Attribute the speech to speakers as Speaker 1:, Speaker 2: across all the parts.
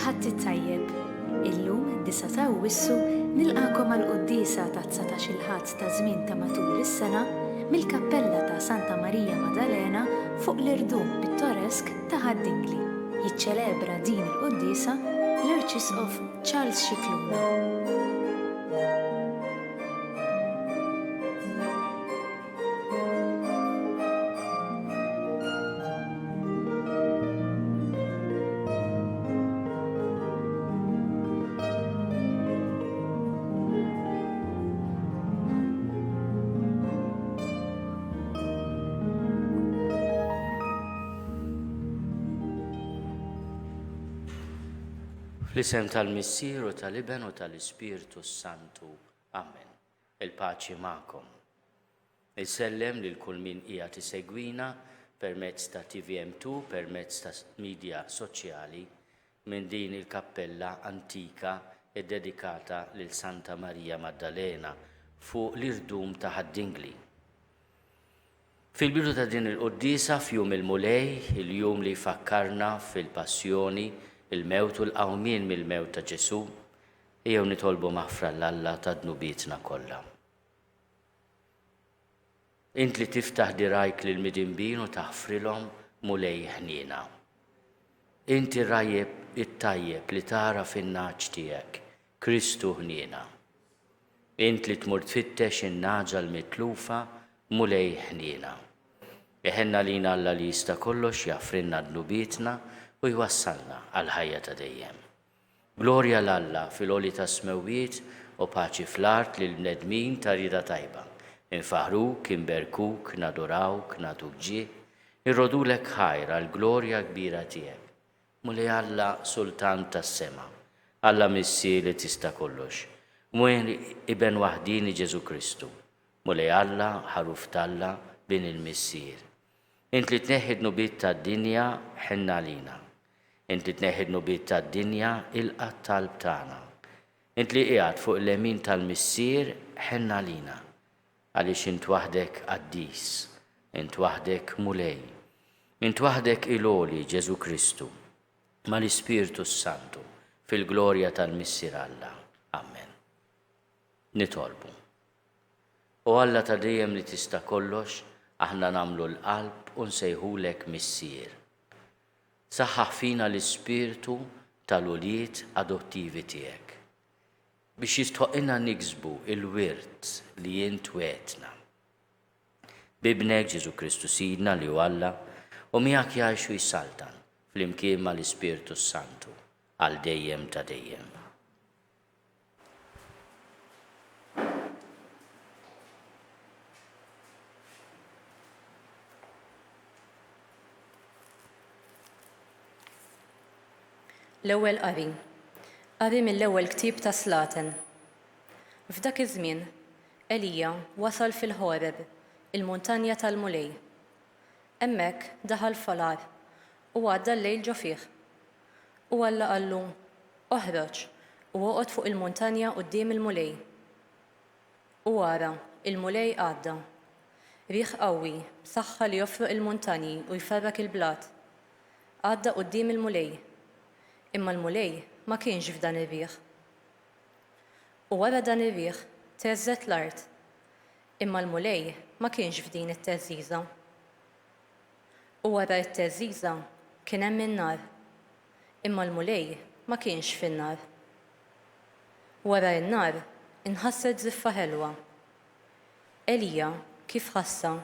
Speaker 1: Kulħadd ittajjeb. Illum id-9 ta' Awwissu nilqakom għall-quddiesa ta' 19 il-ħadd ta' żmien ta' matul is-sena mill-Kappella ta' Santa Marija Maddalena fuq l-irdum pittoresk ta' Haddingli. Jiċċelebra din il-quddiesa l-Arċisqof Charles Scicluna.
Speaker 2: Fl-isem tal-Missier u tal-Iben u tal-Ispirtu Santu. Amen. Il-paċi magħkom. Isellem lil kull min qiegħed isegwina permezz ta' TVM2, permezz ta' midja soċjali minn din il-kappella antika e dedikata lil Santa Marija Maddalena fuq l-irdum ta' Haddingli. Fil-bidu ta' din il-quddiesa f'jum il-mulej, il-jum li fakkarna fil-passjoni, il-mewt u l-qawmien mill-mewt ta' Ġesu, jew nitolbu maħfra l-Alla ta' dnubietna kollha. Int li tiftaħ dirajk lil midinbin u taħfrilhom mulej ħniena. Inti rajjeb it-tajjeb li tara fin-naġġ tiegħek, Kristu ħniena. Int li tmur tfittex in-naġa l-mitlufa mulej ħniena. Eħenna lina Alla li jista' kollox jaffrinna dnubietna u jwassalna għal ħajja ta' dejjem. Glorja l-Alla fil-għoli ta' smewiet u paċi fl-art lil bnedmin ta' rida tajba. Infaħruk, inberkuk, nadurawk, natuk ġih, irrodulek ħajra l-glorja kbira tiegħek. Mulej Alla Sultan tas-sema, Alla Missi li tista' kollox. Mwen iben waħdini Ġesu Kristu. Mulej Alla ħaruf talla bin il-Missier. Int li tneħħid nubiet tad-dinja ħenna lina. Int li tneħħid nubiet tad-dinja il-qatt talb tagħna. Int li qiegħed fuq l-lemin tal-Missier ħenna lina. Għaliex int waħdek qaddis, int waħdek mulej, int waħdek il-għoli Ġesu Kristu, ma l-Ispirtu Santu fil-glorja tal-Missier Alla. Amen. Nitolbu. O Alla ta' dejjem li tista' kollox, aħna nagħmlu l-qalb u nsejħulek Missier. Saħħaħ fina l-ispirtu tal-uliet adottivi tiegħek biex jistħoqilna niksbu il-wirt li jint wetna. Bibnek Ġesu Kristu Sidna li hu Alla u miegħek jgħixu jsaltan fl-imkien mal-Ispirtu Santu għal dejjem ta' dejjem.
Speaker 3: L-ewwel qari mill-ewwel ktieb ta' Slaten. F'dak iż-żmien, Elija wasal fil-Ħoreb, il-muntanja tal-Mulej. Hemmhekk daħal falar u għadda l-lejl ġo fih. U Alla qallu: oħroġ u oqgħod fuq il-muntanja quddiem il-Mulej. U ara, il-Mulej għadda. Riħ qawwi b'saħħa li joffroq il-muntanji u jfarrak il-blat. Għadda quddiem il-Mulej. Imma l-mulej ma kienx f'dan ir-riħ. U wara dan ir-riħ teżżet l-art, imma l-mulej ma kienx f'din it-teżżiża. U wara t-teżżiża kien hemm in-nar, imma l-mulej ma kienx fin-nar. Wara n-nar inħasset żiffa ħelwa. Elija kif ħassa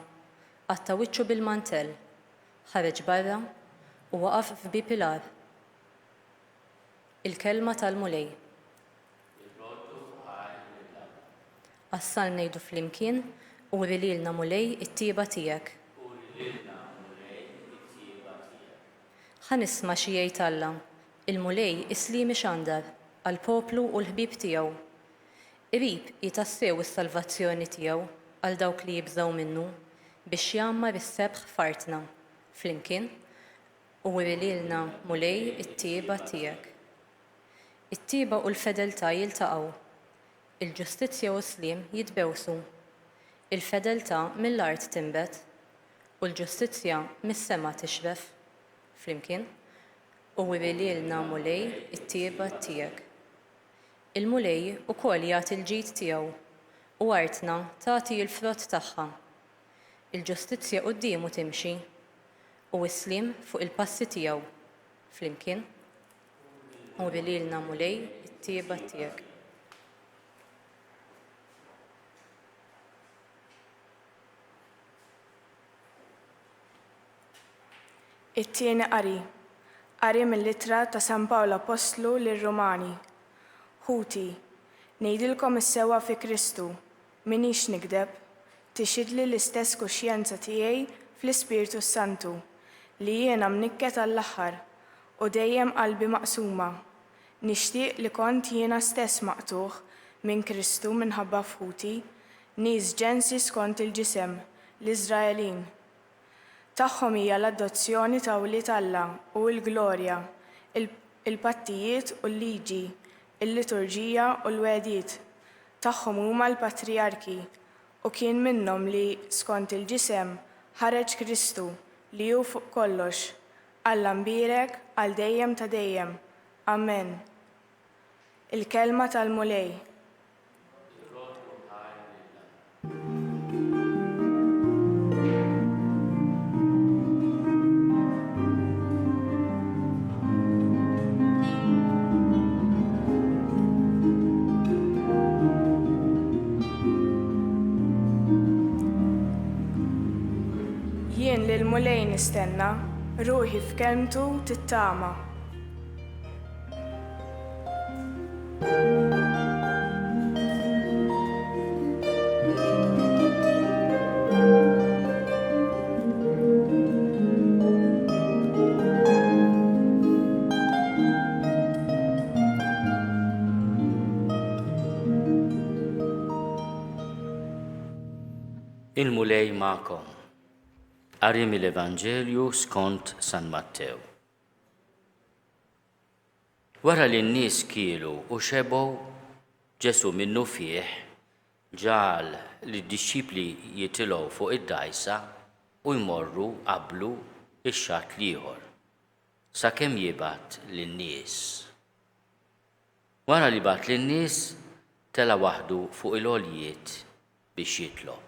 Speaker 3: qatta wiċċu bil-mantell, ħareġ barra u waqaf f'bib il-għar. Il-kelma tal-mulej. Assal ngħidu flimkien u rililna mulej it-tieba tiegħek. Ħanisma' xi jgħid Alla, il-mulej islimi xandar għall-poplu u l-ħbieb tiegħu. Qrib jitassew is-salvazzjoni tiegħu għal dawk li jibżgħu minnu biex jammar is-sebħ fartna flimkien u rililna mulej it-tieba tiegħek. It-tieba u l-fedeltà jiltaqgħu, il-ġustizzja u s-sliem jitbewsu, il-fedeltà mill-art tinbet u l-ġustizzja mis-sema tixref. Flimkien, u wililna mulej it-tieba tiegħek. Il-mulej ukoll jagħti l-ġid tiegħu u artna tagħti l-frott tagħha. Il-ġustizzja qudiemu timxi u s-slim fuq il-passi tiegħu. Flimkien u wililna mulej it-tieba tiegħek.
Speaker 4: It-tieni qari mill-ittra ta' San Pawlu Apostlu lir-Rumani. Ħuti, ngħidilkom is-sewwa fi Kristu, minix nikdeb, tixhidli l-istess kuxjenza tiegħi fl-Ispiritu Santu li jiena mnikket għall-aħħar u dejjem qalbi maqsuma. Nixtieq li kont jiena stess maqtuħ minn Kristu minħabba f'ħuti, nies ġensi skont il-ġisem, l-Iżraelin. Tagħhom hija l-adozzjoni ta' wlied Alla u l-glorja, il-pattijiet u l-liġi, il-liturġija u l-wedijiet. Tagħhom huma l-patriarki u kien minnhom li skont il-ġisem ħareġ Kristu li hu fuq kollox. Alla mbierek għal dejjem ta' dejjem. Amen. Il-kelma tal-mulej. Jien lil mulej nistenna, ruħi f'kelmtu tittama.
Speaker 2: Il-mulej ma'kom. Qari mill-Evanġelju skont San Mattew. Wara li n-nies kielu u xebgħu, Ġesu minnu fih ġal li d-dixxipli jitilgħu fuq id-dgħajsa u jmorru qablu ix-xatt ieħor sakemm jibgħat lin-nies. Wara li bagħat lin-nies tela waħdu fuq il-għoljiet biex jitlob.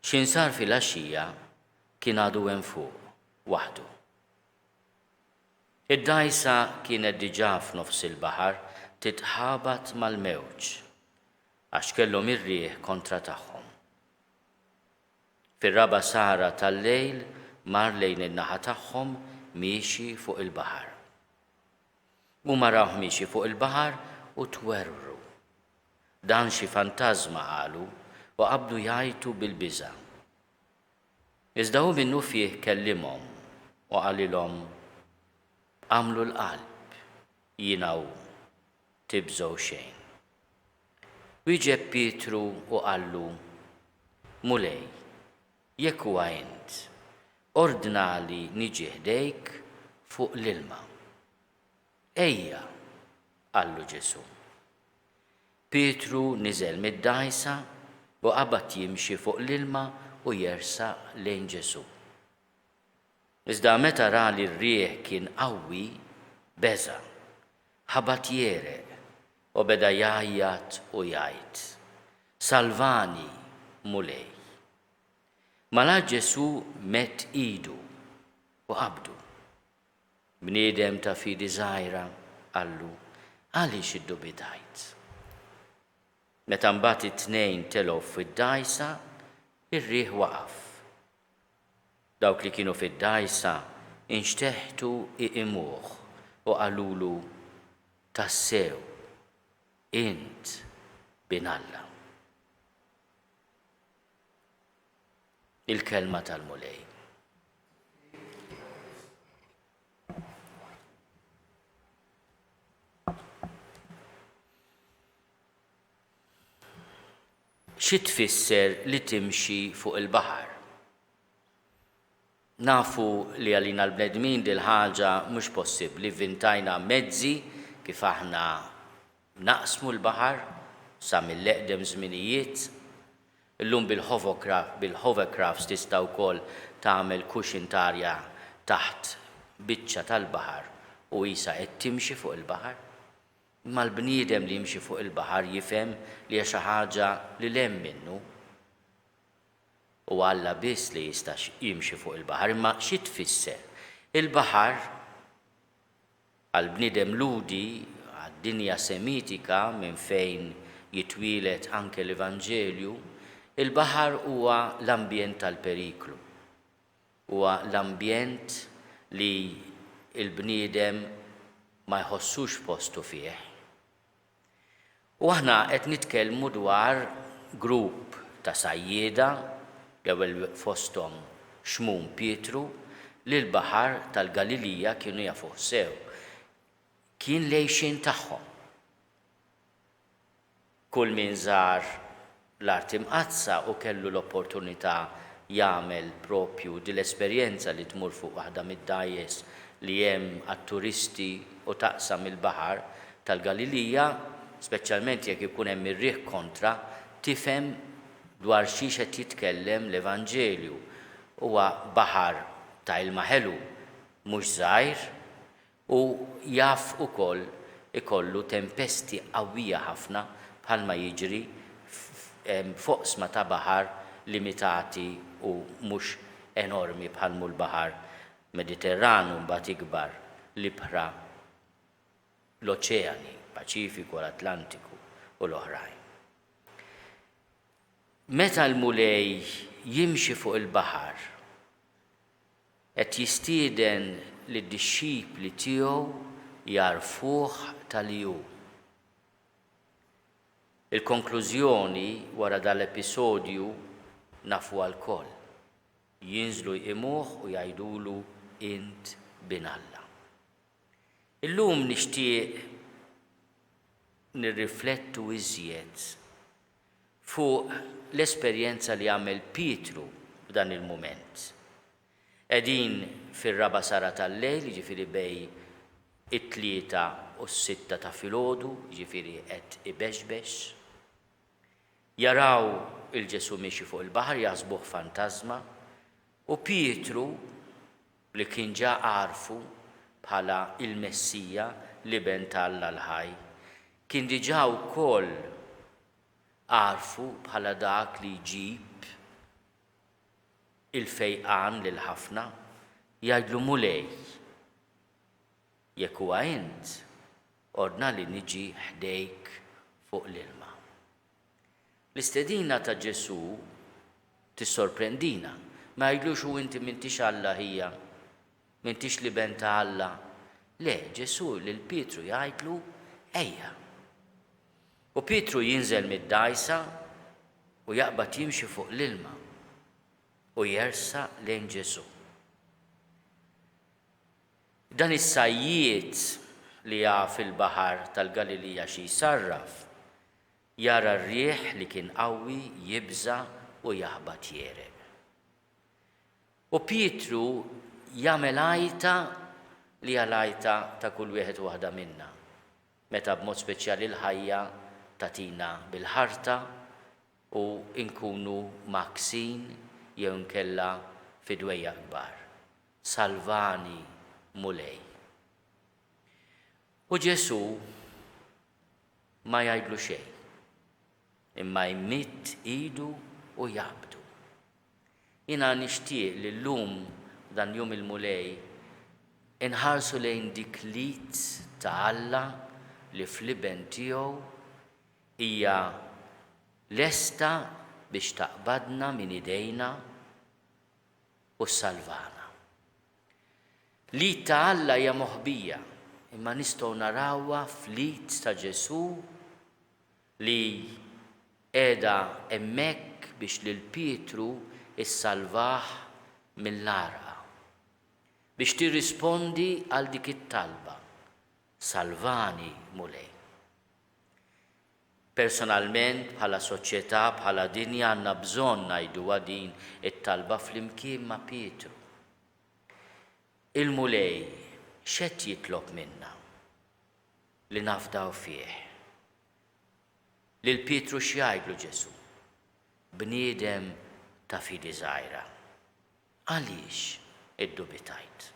Speaker 2: X'insar fil-għaxija kien għadu hemm fuq waħdu. Id-dgħajsa kienet diġà f'nofs il-baħar titħabat mal-mewġ għax kellhom ir-rieh kontra tagħhom. Fir-raba' sara tal-lejl mar lejn in-naħa tagħhom miexi fuq il-baħar. Huma raw miexi fuq il-baħar u twerru. Dan xi fantażma qalu u qabdu jgħajtu bil-biża'. Iżda hu minnu fih kellimhom u qalilhom għamlu l-qalb jiena hu tibżgħu xejn. Wieġeb Pietru u qallu mulej, jekk huwa int, ordnali niġi ħdejk fuq l-ilma. Ejja, qallu Ġesu. Pietru niżel mid-dgħajsa u qabad jimxi fuq l-ilma u jersaq lejn Ġesu. Iżda meta ra li r-rieh kien qawwi, beża, ħabat jereq u beda jgħajjat u jgħid: Salvani, mulej. Malaj Ġesu mett idu u qabdu. Bniedem ta' fidi żgħira qallu: għaliex iddubitajt? Meta mbagħad it-tnejn telgħu fid-dgħajsa, ir-rieh waqaf. Dawk li kienu fid-dgħajsa inxteħtu iqimuh u qalulu: tassew, int bin Alla. Il-kelma tal-mulej. Xi tfisser li timxi fuq il-baħar? Nafu li għalina l-bnedmin dil-ħaġa mhux possibbli, vintajna mezzi kif aħna naqsmu l-baħar sa mill-eqdem żminijiet. Illum bil-hovercrafts tista' wkoll tagħmel cushion tarja taħt biċċa tal-baħar u jisa qed timxi fuq il-baħar. Imma l-bniedem li jimxi fuq il-baħar jifhem li hija xi ħaġa li lem minnu. U Alla biss li jista' jimxi fuq il-baħar, imma xi tfisser? Il-baħar għall-bniedem ludi għad-dinja semitika minn fejn jitwielet anke l-Evanġelju, il-baħar huwa l-ambjent tal-periklu. Huwa l-ambjent li l-bniedem ma jħossux postu fih. U aħna qed nitkellmu dwar grupp ta' sajjieda, l-ewwel fosthom Xmum Pietru, li l-baħar tal-Galilija kienu jafuh sew. Kien lejxin tagħhom. Kull min żar l-Art Imqazza u kellu l-opportunità jagħmel propju din l-esperjenza li tmur fuq waħda mid-dajjes li hemm għat-turisti u taqsam il-baħar tal-Galilija, speċjalment jekk ikun hemm ir-riħ kontra, tifhem dwar xi qed jitkellem l-Evanġelju. Huwa baħar ta' ilma ħelu mhux żgħir u jaf ukoll ikollu tempesti qawwija ħafna bħalma jiġri foqsma ta' baħar limitati u mhux enormi bħalmu l-baħar Mediterranu mbagħad ikbar l-ibħra l-oċeani, Paċifiku, l-Atlantiku u l-oħrajn. Meta l-mulej jimxi fuq il-baħar qed jistieden lid-dixxipli tiegħu jarfuh tal-jum. Il-konklużjoni wara dal-episodju nafu għall-koll. Jinżlu jqimuh u jgħidulu int bin Alla. Illum nixtieq nirriflettu iżjed fuq l-esperjenza li għamel Pietru f'dan il-mument. Qegħdin fir-raba sara tal-lejl, jiġifieri bej it-tlieta u s-sitta ta' filgħodu, jiġifieri qed ibexbex. Jaraw il-Ġesu miexi fuq il-baħar jaħsbuh fantażma u Pietru li kien ġa għarfu bħala il-Messija li ben Alla l-ħaj, kien diġà wkoll għarfu bħala dak li jġib il-fejqan lil ħafna, jgħidlu mulej. Jekk huwa int, ordna li niġi ħdejk fuq l-ilma. L-istedina ta' Ġesu tissorprendina, ma jgħidlux u inti m'intix Alla hija, m'intix li ben ta' Alla. Le, Ġesu lil Pietru jgħidlu ejja. U Pietru jinżel mid-dajsa u jaqbad jimxi fuq l-ilma u jersa lejn Ġesu. Dan is-sajjied li jaf fil-baħar tal-Galilija xi jsarraf, jara r-riħ li kien qawwi jibża u jaħbad jereq. U Pietru jagħmel għajta li hija l-għajta ta' kull wieħed waħda minna, meta b'mod speċjali l-ħajja tagħtina bil-ħarta u nkunu maksin jew nkella fidwejja kbar. Salvani mulej. U Ġesu ma jgħidlu xejn, imma jmitt idu u jaqbdu. Jiena nixtieq li llum dan jum il-mulej inħarsu lejn dik lit ta' Alla li fl-iben tiegħu hija lesta biex taqbadna minn idejna u salvana. Lit ta' Alla hija moħbija, imma nistgħu narawha flit ta' Ġesu li qiegħda hemmhekk biex lil Pietru issalvah mill-għarqa, biex tirrispondi għal dik it-talba, salvani mulej. Personalment, bħala soċjetà, bħala dinja għandna bżonn ngħidu din it-talba flimkien ma' Pietru. Il-mulej x'qed jitlob minna? Li nafdaw fih. Lil Pietru x'jgħidlu Ġesu? Bniedem ta' fidi żgħira. Għaliex iddubitajt?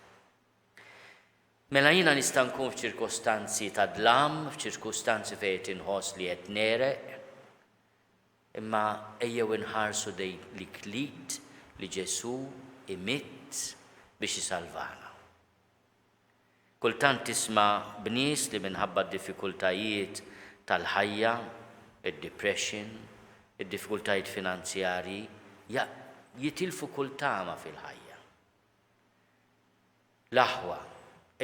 Speaker 2: Mela jiena nista' nkun f'ċirkostanzi ta' dlam, f'ċirkostanzi fejn tinħoss li qed nereq, imma ejjew inħarsu li klied li Ġesu imitt biex isalvana. Kultant tisma' bnies li minħabba d-diffikultajiet tal-ħajja, id-depression, id-diffikultajiet finanzjarji, jitilfu kull tama fil-ħajja. L-aħwa,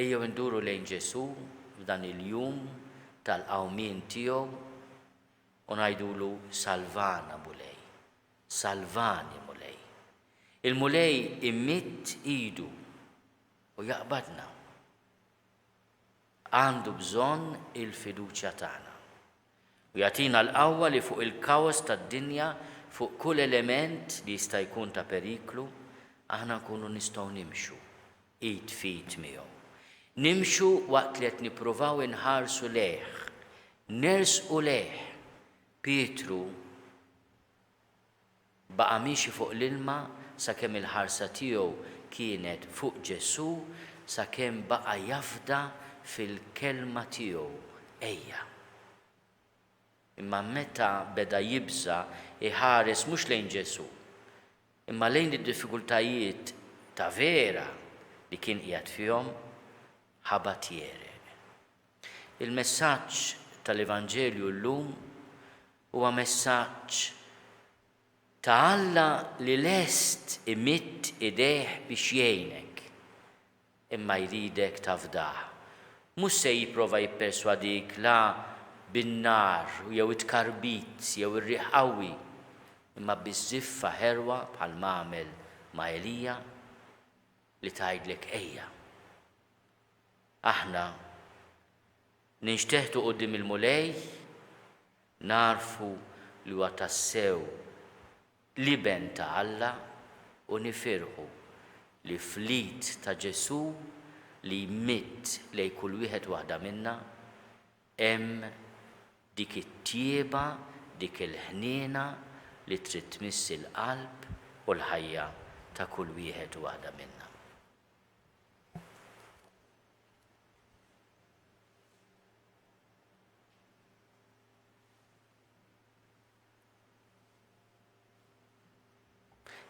Speaker 2: ejjew induru lejn Ġesu f'dan il-jum tal-qawmien tiegħu u ngħidulu salvana mulej, salvani mulej. Il-mulej imitt idu u jaqbadna. Għandu bżonn il-fiduċja tagħna. U jagħtina l-qawwa li fuq il-kaos tad-dinja, fuq kull element li jista' jkun ta' periklu, aħna nkunu nistgħu nimxu id fit miegħu. Nimxu waqt li qed nippruvaw inħarsu lejh, nersqu lejh. Pietru baqa' miexi fuq l-ilma sakemm il-ħarsa tiegħu kienet fuq Ġesu, sakemm baqa' jafda fil-kelma tiegħu ejja. Imma meta beda jibża iħares mhux lejn Ġesu, imma lejn id-diffikultajiet ta' vera li kien qiegħed fihom, ħabat jereq. Il-messaġġ tal-Evanġelju llum huwa messaġġ ta' Alla li lest imitt idejh biex jgħinek, imma jridek tafdah. Mhux se jipprova jipperswadik la bin-nar jew it-karbit jew ir-riħ qawwi, imma biż-żiffa ħerwa bħal m'għamel ma' Elija li tgħidlek ejja. Aħna ninxteħtu quddiem il-mulej, narfu li huwa tassew liben ta' Alla u nifirħu li flit ta' Ġesu li jmitt lejn kull wieħed waħda minna hemm dik it-tjieba, dik il-ħniena li trid tmiss il-qalb u l-ħajja ta' kull wieħed waħda minna.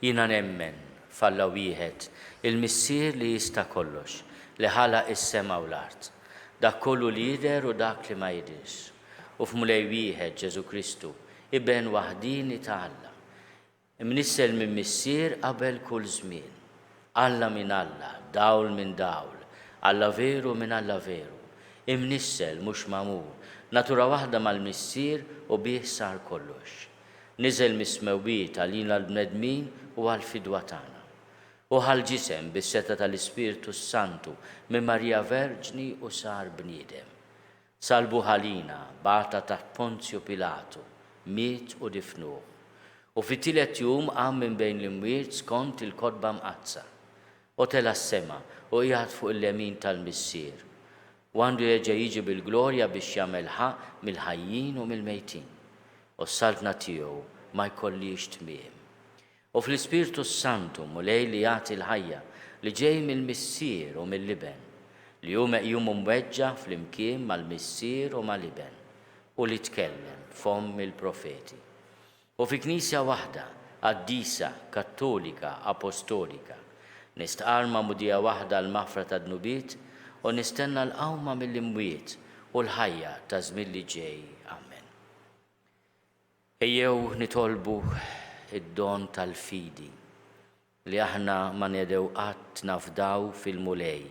Speaker 2: Jiena nemmen f'Alla wieħed, il-Missier li jista' kollox, li ħalaq is-sema u l-art, dak kollu li jidher u dak li ma jidhirx. U f'Mulej wieħed Ġesu Kristu, iben waħdini ta' Alla, imnissel minn Missier qabel kull żmien. Alla minn Alla, dawl minn dawl, Alla veru minn Alla veru, imnissel mhux magħmul, natura waħda mal-Missier u bih sar kollox. Niżel mis-smewwiet għalina l-bnedmin u għal-fidwa tagħna. U ħal-ġisem bis-seta tal-Ispiritu Santu minn Marija Verġni u sar bniedem. Salbu ħalina bata taħt Ponzju Pilatu, miet u difnuh. U fit-tielet jum qam minn bejn l-imwiet skont il-kotba mqazza. U tela s-sema u qiegħed fuq il-lemin tal-Missier. U għandu jerġa' jiġi bil-glorja biex jagħmel ħaq mill-ħajjin u mill-mejtin. U s-saltna tiegħu ma jkollix tmiem. U fl-Ispiritu Santu mulej li jagħti l-ħajja li ġej mill-Missier u mill-liben, li hu meqjum mweġġa flimkien mal-Missier u mal-liben, u li tkellem fomm il-profeti. U fi Knisja waħda, qaddisa, kattolika, apostolika, nistqar ma' mudija waħda l-maħfra ta' dnubiet u nistenna l-qawma mill-imwiet u l-ħajja ta' żmien li ġej. Ejjew nitolbu id-don tal-fidi li aħna ma nedew qatt nafdaw fil-mulej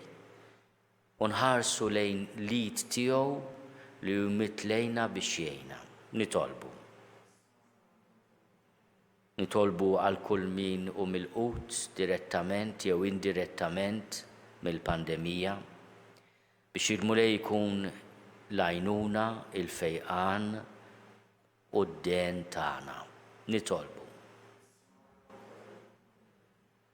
Speaker 2: u nħarsu lejn lid tiegħu li hu mitlejna biex jgħinna. Nitolbu għal kull min hu milqut direttament jew indirettament mill-pandemija biex il-mulej jkun l-għajnuna, il-fejqan u d-den tagħna.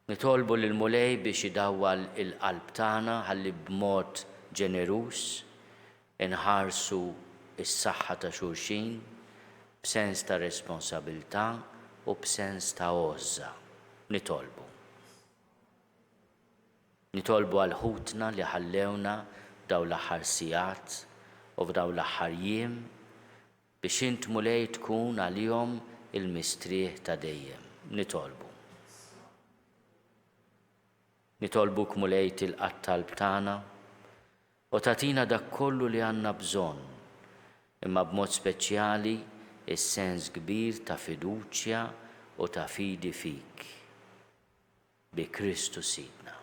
Speaker 2: Nitolbu lill-mulej biex idawwal il-qalb tagħna ħalli b'mod ġenerus inħarsu s-saħħa ta' xulxin b'sens ta' responsabilità u b'sens ta' għoża. Nitolbu għal ħutna li ħallewna f'daw l-aħħar sigħat u f'daw l-aħħar jiem biex int mulej tkun għalihom il-mistrieħ ta' dejjem. Nitolbuk mulej tilqa' talb tagħna u tagħtina dak kollu li għandna bżonn, imma b'mod speċjali is-sens kbir ta' fiduċja u ta' fidi fik. Bi Kristu Sidna.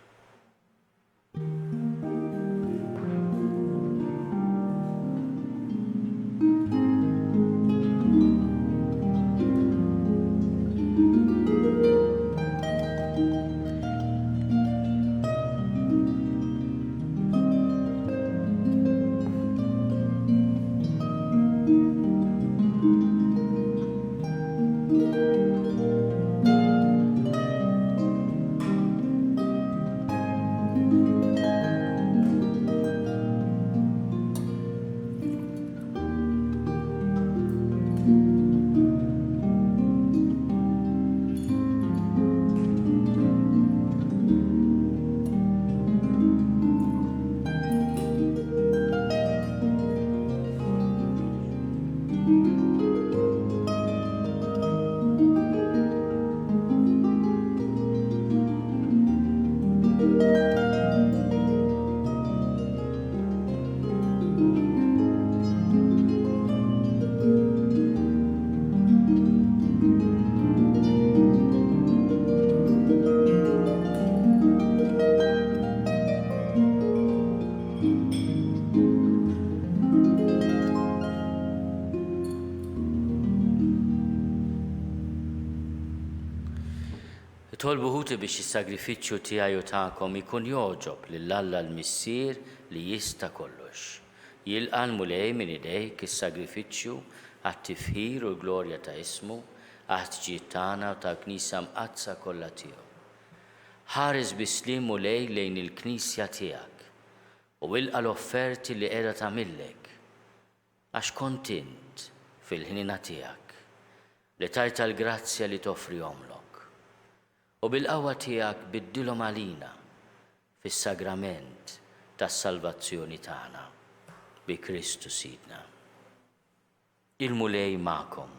Speaker 2: Tolbu ħuti biex is-sagrifiċċju tiegħi u tagħkom ikun joġob lill-Alla l-Missier li jista' kollox. Jilqa' l-mulej minn idejk is-sagrifiċċju għat-tifħir u l-glorja ta' ismu għat-ġid tagħna u tal-Knisja mqazza kollha tiegħu. Ħares bislim mulej lejn il-Knisja tiegħek u ilqa' l-offerti li qiegħda tagħmillek għax kont int fil-ħnina tiegħek li tajta l-grazzja li toffrihomlok. U bil-qawwa tiegħek biddilhom għalina fis-sagrament tas-salvazzjoni tagħna bi Kristu Sidna. Il-mulej magħkom,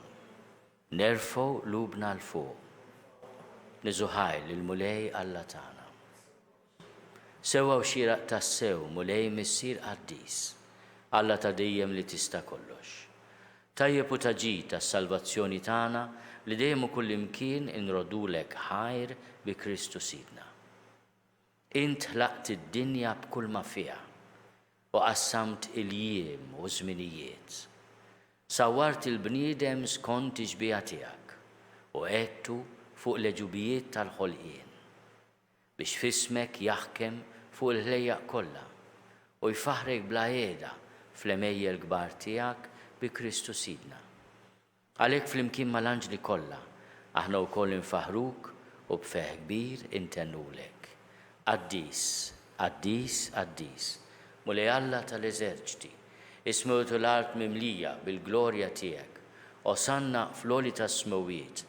Speaker 2: nerfgħu qlubna l fuq, niżuħajl il-mulej Alla tagħna. Sewwa u xieraq tas-sew mulej missier qaddis, Alla ta' dejjem li tista' kollox. Tajjeb u taġid tas-salvazzjoni tagħna li dejjem u kullimkien inrodulek ħajr bi Kristu Sidna. Int ħlaqt id-dinja b'kull ma fiha u qassamt il-jiem u żminijiet. Sawwart il-bniedem skont ix-xbieħa tiegħek u għedtu fuq l-eġubijiet tal-ħolqien biex fismek jaħkem fuq il-ħlejjaq kollha u jfaħrek bla għeda fl-emejjel kbar tiegħek bi Kristu Sidna. Għalhekk flimkien mal-anġli kollha aħna wkoll infaħruk u b'feħ kbir intennulek. Qaddis, qaddis, qaddis, mulej Alla tal-eżerċiti, ismu l-art mimlija bil-glorja tiegħek, osanna fl-għoli tas-smawiet,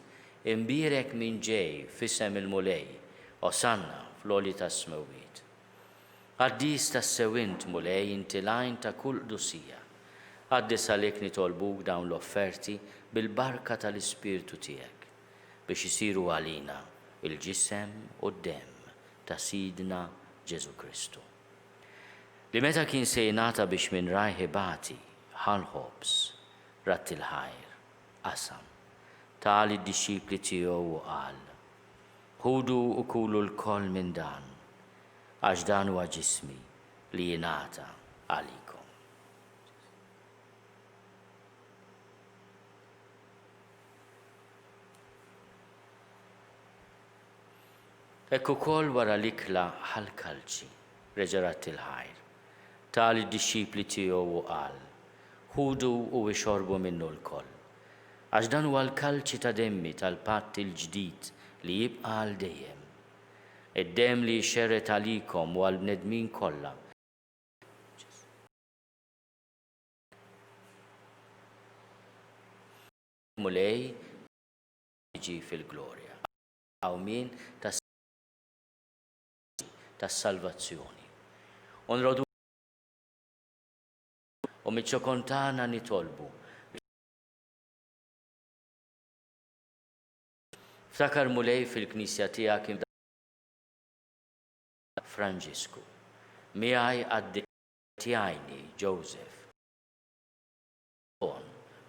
Speaker 2: imbierek minn ġej f'isem il-mulej, osanna fl-għoli tas-smawiet. Qaddis tas-sewint mulej inti lajn ta' kull qdusija. Qaddis għalhekk nitolbuk dawn l-offerti bil-barka tal-Ispirtu tiegħek biex isiru għalina il-ġisem u d-demm ta' Sidna Ġesu Kristu. Li meta kien se jingħata biex minn rajħi bati ħalħobs rat il-ħajr qasam tal id-dixxipli tiegħu u qal: ħudu u kulu l-koll minn dan għax dan huwa ġismi li jingħata għalikom. Ekku kol wara l-ikla ħal-kalċi, reġerat il-ħajr, tal id-dixxipli tiegħu u qal: ħudu u ixorbu minnu l-koll. Għax dan huwa l-kalċi ta' demmi tal-patt il-ġdid li jibqa' għal dejjem. Id-demm li jxerret għalikom u għall-bnedmin kollha. Mulej jiġi fil-glorja. Għaw min tas-salvazzjoni. u miċ-ċokontana nitolbu. Ftakar mulej fil-Knisja tiegħek Franġisku, miegħi għaddejjajni Joseph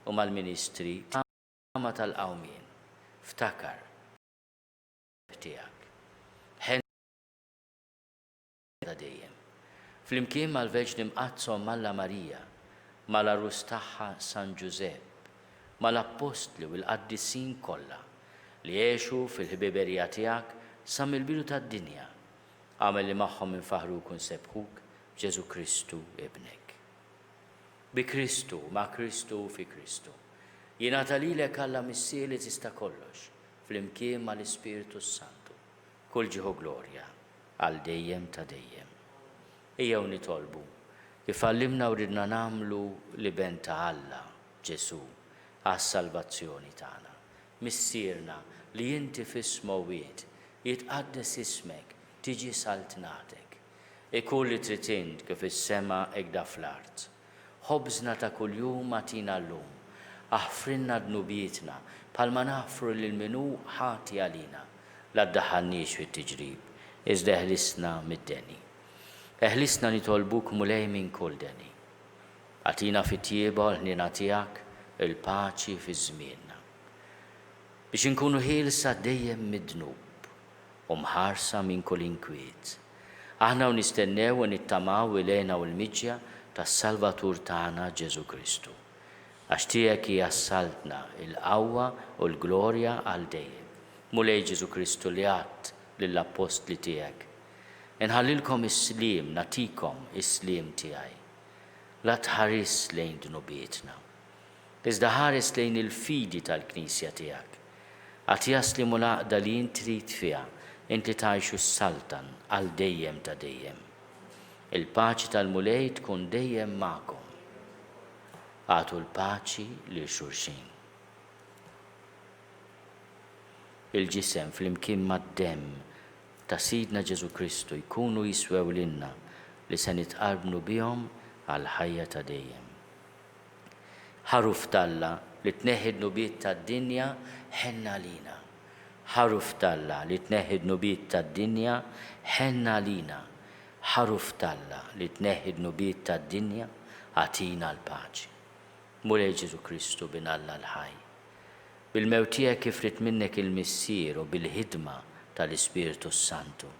Speaker 2: u mal-Ministri tama tal-qawmien. Ftakar tiegħek. Dejjem. Flimkien mal-Verġni Mqazzom Malla Marija, mal-Arus tagħha San Giuseppe, mal-Apostli u l-Qaddissin kollha li jgħixu fil-ħbiberija tiegħek sa mill-bidu tad-dinja. Għamel li magħhom infaħruk u nsebħuk Ġesu Kristu ibnek. Bi Kristu, ma' Kristu u fi Kristu. Jingħata lilek Alla Missir li tista' kollox, flimkien mal-Ispiritu Santu. Kull ġieħu glorja għal dejjem ta' dejjem. Ejjew nitolbu kif għallimna u ridna nagħmlu li ben ta' Alla Ġesu għas-salvazzjoni tagħna. Missierna li inti fis-smowiet jitqaddes ismek, tiġi saltnatek. Ikun li trid int kif is-sema hekk fl-art. Ħobżna ta' kuljum atina llum. Aħfrinna dnubietna bħalma naħfru lil minnu ħati għalina. La ddaħħalniex fit-tiġrib, iżda eħlisna mid-deni. Eħlisna nitolbuk mulej minn kull deni. Atina fit-tjieba l-ħnina tiegħek il-paċi fi żmienna. Biex inkunu ħielsa dejjem mid-dnub u mħarsa minn kull inkwiet. Aħna u nistennew u nittamaw ilejna u l-miġja tas-Salvatur tagħna Ġesu Kristu. Għax tiegħek hija saltna il-qawwa u l-glorja għal dejjem. Mulej Ġesu Kristu li għadt lill-apostli tiegħek. Inħallilkom is-sliem, natikom is-sliem tiegħi. La tħares lejn dnubietna. Iżda ħares lejn il-fidi tal-Knisja tiegħek. Għad jaslim u laqda li int trid fiha, inti tgħixu s-saltan għal dejjem ta' dejjem. Il-paċi tal-mulej tkun dejjem magħkom. Għatu l-paċi lil xulxin. Il-ġisem flimkien mad-demm ta' Sidna Ġesu Kristu jkunu jiswew lilna li se nitqarbnu bihom għal ħajja ta' dejjem. Ħaruf talla li tneħħi d-nubiet tad-dinja ħenna lina. Ħaruf talla li tneħħi d-nubiet tad-dinja ħenna lina. Ħaruf talla li tneħħi d-nubiet tad-dinja għatina l-paċi. Mulej Ġesu Kristu bin Alla l-ħaj. Bil-mewt tiegħek kif rid minnek il-missier u bil-ħidma tal-Ispiritu Santu,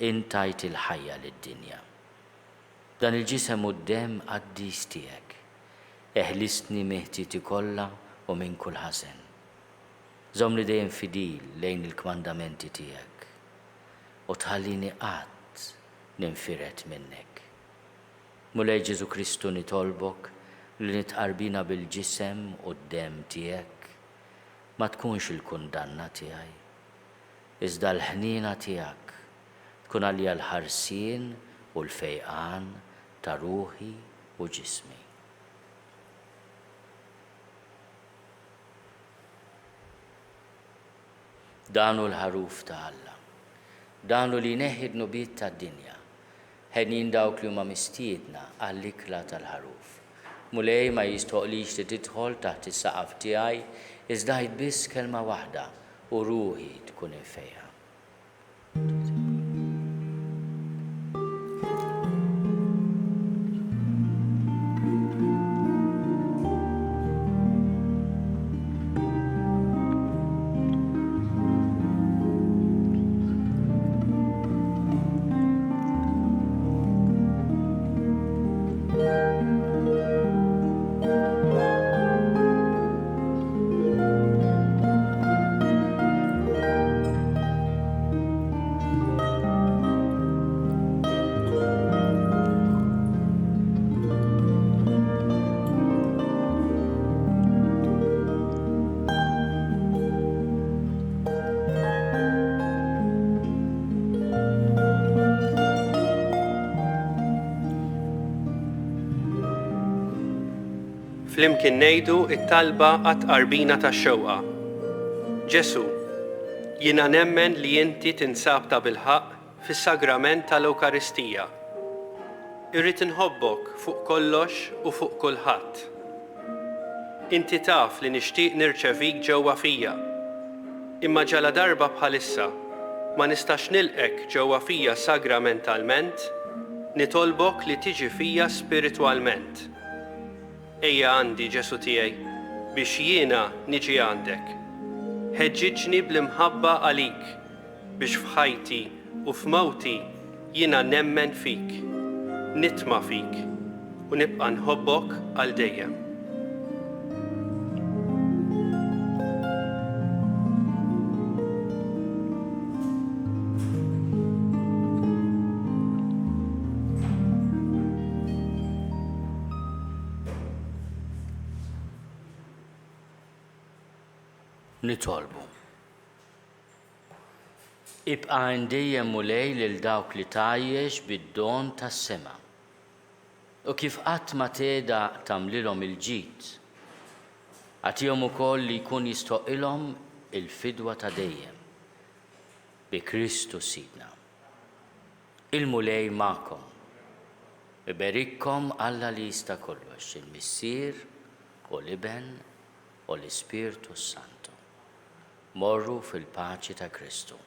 Speaker 2: intajt il-ħajja lid-dinja. Dan il-ġisem u d-demm qaddis tiegħek. Eħlisni meħtieti kollha u minn kull ħażen. Żommni dejjem fidil lejn il-kmandamenti tiegħek u tħallini qatt ninfiret minnek. Mulej Ġesu Kristu nitolbok li nitqarbina bil-ġisem u d-demm tiegħek ma tkunx il-kundanna tiegħi. Iżda l-ħnina tiegħek tkun għalija l-ħarsien u l-fejqan ta' ruħi u ġismi. Danu l-ħaruf ta' Alla. Danu li neħi d-nubiet tad-dinja. Ħednin dawk li huma mistiedna għall-ikla tal-ħaruf. Mulej ma jistoqlix li tidħol taħt is-saqaf tiegħi iżda biss kelma waħda u ruħi tkun infejha.
Speaker 5: Flimkien ngħidu it-talba għat-qarbina tax-xewqa. Ġesu, jiena nemmen li inti tinsab ta' bilħaq fis-sagrament tal-Ewkaristija. Irrid inħobbok fuq kollox u fuq kulħadd. Inti taf li nixtieq nirċevik ġewwa fija. Imma ġala darba bħalissa ma nistax nilqek ġewwa fija sagramentalment, nitolbok li tiġi fija spiritwalment. Ejja għandi Ġesu tiegħi biex jiena niġi għandek. Ħeġġiġni bl-imħabba għalik biex f'ħajti u f'mawti jiena nemmen fik, nitma' fik u nibqa' nħobbok għal dejjem.
Speaker 2: Nitolbu. Ibqa' dejjem mulej lil dawk li tajjex bid-don tas-sema. U kif qatt ma teda tagħmlilhom il-ġid, għatihom ukoll li jkun jistoqilhom il-fidwa ta' dejjem bi Kristu Sidna. Il-mulej magħkom. Iberikkom Alla li jista' kollox, il-Missier u l-Iben u l-Ispirtu Santu. Morru fil-paċi ta' Kristu.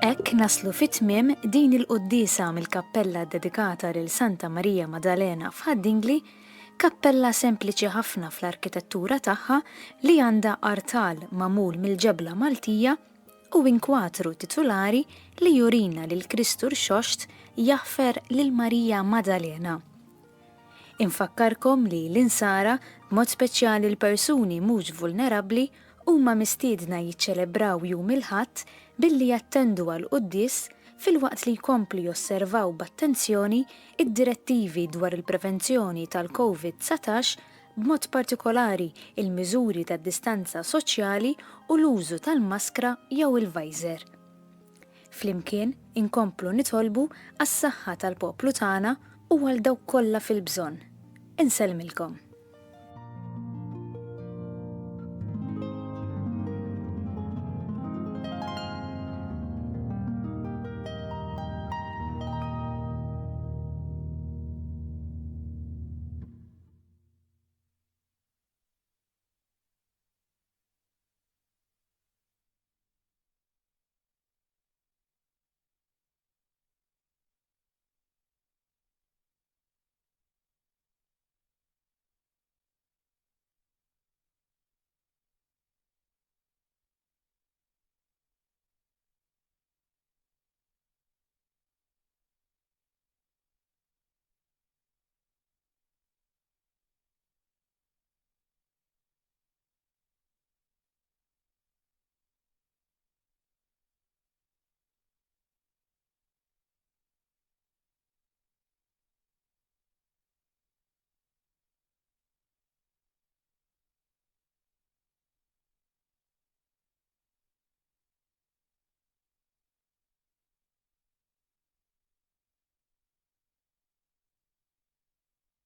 Speaker 1: Hekk naslu fit-tmiem din il-qudiesa mill-kappella dedikata lil Santa Marija Maddalena f'Haddingli, kappella sempliċi ħafna fl-arkitettura tagħha li għandha artal magħmul mill-ġebla Maltija u inkwatru titolari li jurina lil Kristu rxoxt jaħfer lil Marija Maddalena. Infakkarkom li l-insara, mod speċjali l-persuni mhux vulnerabbli, huma mistiedna jiċċelebraw jum il-Ħadd billi jattendu għal qudies fil-waqt li jkomplu josservaw b'attenzjoni id-direttivi dwar il-prevenzjoni tal-COVID-19 b'mod partikolari il-miżuri tad-distanza soċjali u l-użu tal-maskra jew il-vajżer. Flimkien inkomplu nitolbu għas-saħħa tal-poplu tagħna u għal dawk kollha fil-bżonn. Insellmilkom.